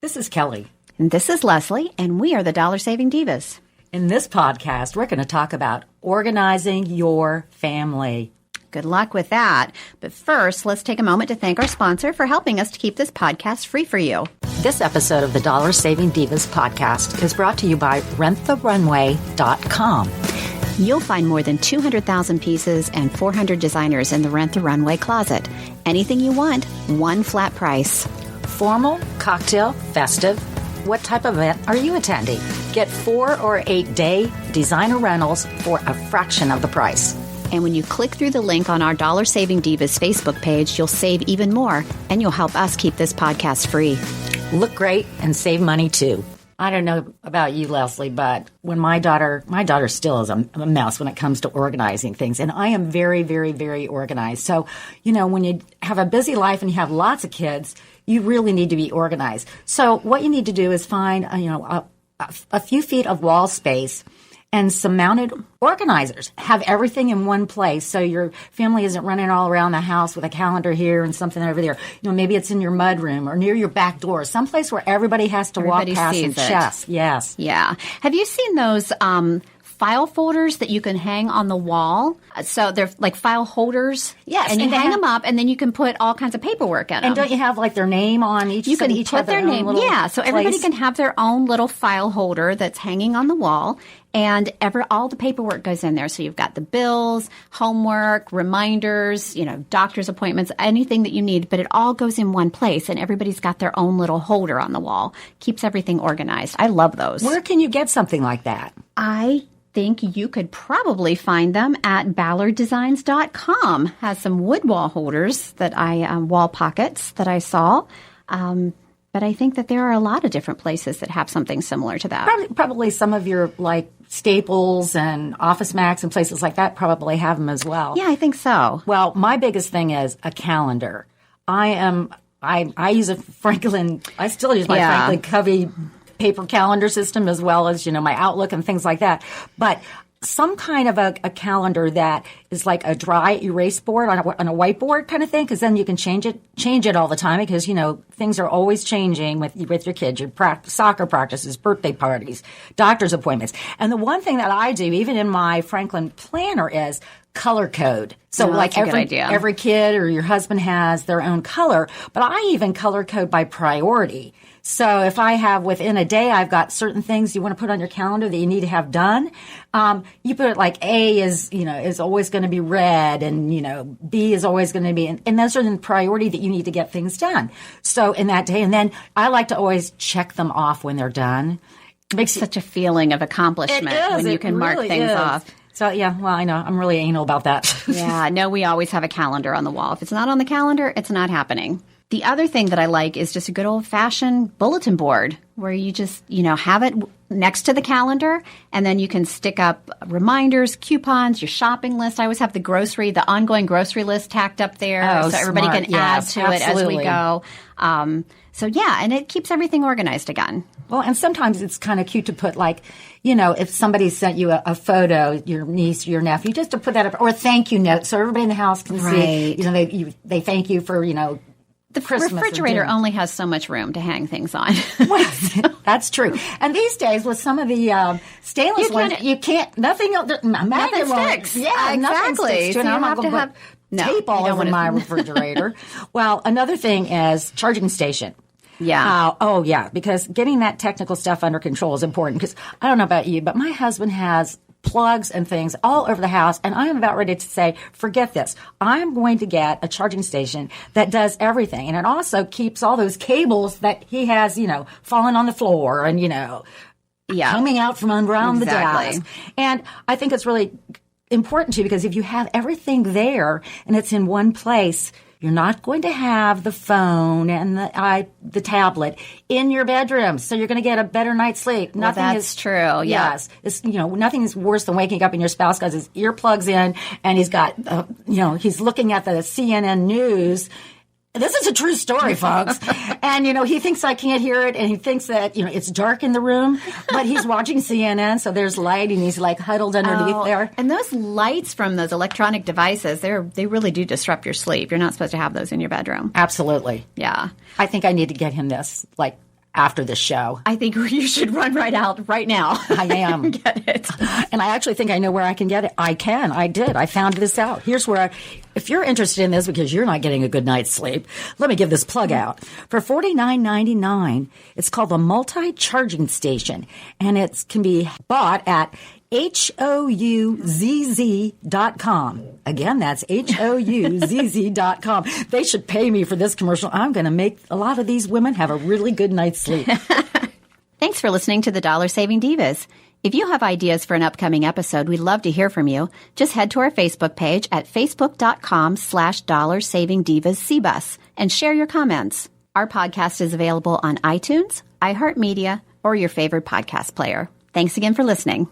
This is Kelly. And this is Leslie, and we are the Dollar Saving Divas. In this podcast, we're going to talk about organizing your family. Good luck with that. But first, let's take a moment to thank our sponsor for helping us to keep this podcast free for you. This episode of the Dollar Saving Divas podcast is brought to you by RentTheRunway.com. You'll find more than 200,000 pieces and 400 designers in the Rent the Runway closet. Anything you want, one flat price. Formal, cocktail, festive. What type of event are you attending? Get 4 or 8 day designer rentals for a fraction of the price. And when you click through the link on our Dollar Saving Divas Facebook page, you'll save even more, and you'll help us keep this podcast free. Look great and save money too. I don't know about you, Leslie, but when my daughter still is a mess when it comes to organizing things. And I am very, very, very organized. So, when you have a busy life and you have lots of kids, you really need to be organized. So what you need to do is find, a few feet of wall space and some mounted organizers. Have everything in one place so your family isn't running all around the house with a calendar here and something over there. Maybe it's in your mudroom or near your back door, someplace where everybody has to walk past and check. Yes. Yeah. Have you seen those file folders that you can hang on the wall? So they're like file holders. Yes. And you hang them up, and then you can put all kinds of paperwork in them. And don't you have like their name on each? You can each put their name. Yeah. So everybody can have their own little file holder that's hanging on the wall. And all the paperwork goes in there. So you've got the bills, homework, reminders, doctor's appointments, anything that you need. But it all goes in one place, and everybody's got their own little holder on the wall. Keeps everything organized. I love those. Where can you get something like that? I think you could probably find them at ballarddesigns.com. Has some wood wall holders wall pockets that I saw. But I think that there are a lot of different places that have something similar to that. Probably some of your Staples and Office Max and places like that probably have them as well. Yeah, I think so. Well, my biggest thing is a calendar. I use a Franklin. I still use my Franklin Covey paper calendar system as well as my Outlook and things like that. But some kind of a calendar that is like a dry erase board on a whiteboard kind of thing, because then you can change it all the time, because things are always changing with your kids, your soccer practices, birthday parties, doctor's appointments. And the one thing that I do, even in my Franklin planner, is color code. So every kid or your husband has their own color, but I even color code by priority. So if I have within a day, I've got certain things you want to put on your calendar that you need to have done. You put it like A is always going to be red, and, B is always going to be, and those are the priority that you need to get things done. So in that day, and then I like to always check them off when they're done. It makes such a feeling of accomplishment when you can mark things off. So, yeah, well, I know. I'm really anal about that. Yeah, no, we always have a calendar on the wall. If it's not on the calendar, it's not happening. The other thing that I like is just a good old-fashioned bulletin board where you just, have it next to the calendar, and then you can stick up reminders, coupons, your shopping list. I always have the ongoing grocery list tacked up there so everybody can add to it as we go. And it keeps everything organized again. Well, and sometimes it's kind of cute to put if somebody sent you a photo, your niece, your nephew, just to put that up, or a thank you note so everybody in the house can see, they thank you for, the Christmas refrigerator only has so much room to hang things on. That's true. And these days, with some of the stainless ones, you can't, nothing sticks. Yeah, exactly. Nothing sticks to it. So I'm not going to have tape all over my refrigerator. Well, another thing is charging station. Yeah. Because getting that technical stuff under control is important. Because I don't know about you, but my husband has plugs and things all over the house, and I am about ready to say, forget this. I'm going to get a charging station that does everything, and it also keeps all those cables that he has, falling on the floor and, coming out from around the desk. And I think it's really important too, because if you have everything there and it's in one place, you're not going to have the phone and the tablet in your bedroom, so you're going to get a better night's sleep. That's true. Yes, it's, nothing is worse than waking up and your spouse got his earplugs in and he's got, he's looking at the CNN news. This is a true story, folks. And, he thinks I can't hear it, and he thinks that, it's dark in the room, but he's watching CNN, so there's light, and he's, huddled underneath there. And those lights from those electronic devices, they really do disrupt your sleep. You're not supposed to have those in your bedroom. Absolutely. Yeah. I think I need to get him this, after the show. I think you should run right out right now. I am. Get it. And I actually think I know where I can get it. I can. I did. I found this out. Here's where if you're interested in this because you're not getting a good night's sleep, let me give this plug out. For $49.99, it's called the Multi-Charging Station, and it can be bought at HOUZZ.com. Again, that's HOUZZ.com. They should pay me for this commercial. I'm going to make a lot of these women have a really good night's sleep. Thanks for listening to the Dollar Saving Divas. If you have ideas for an upcoming episode, we'd love to hear from you. Just head to our Facebook page at facebook.com/DollarSavingDivasCBus and share your comments. Our podcast is available on iTunes, iHeartMedia, or your favorite podcast player. Thanks again for listening.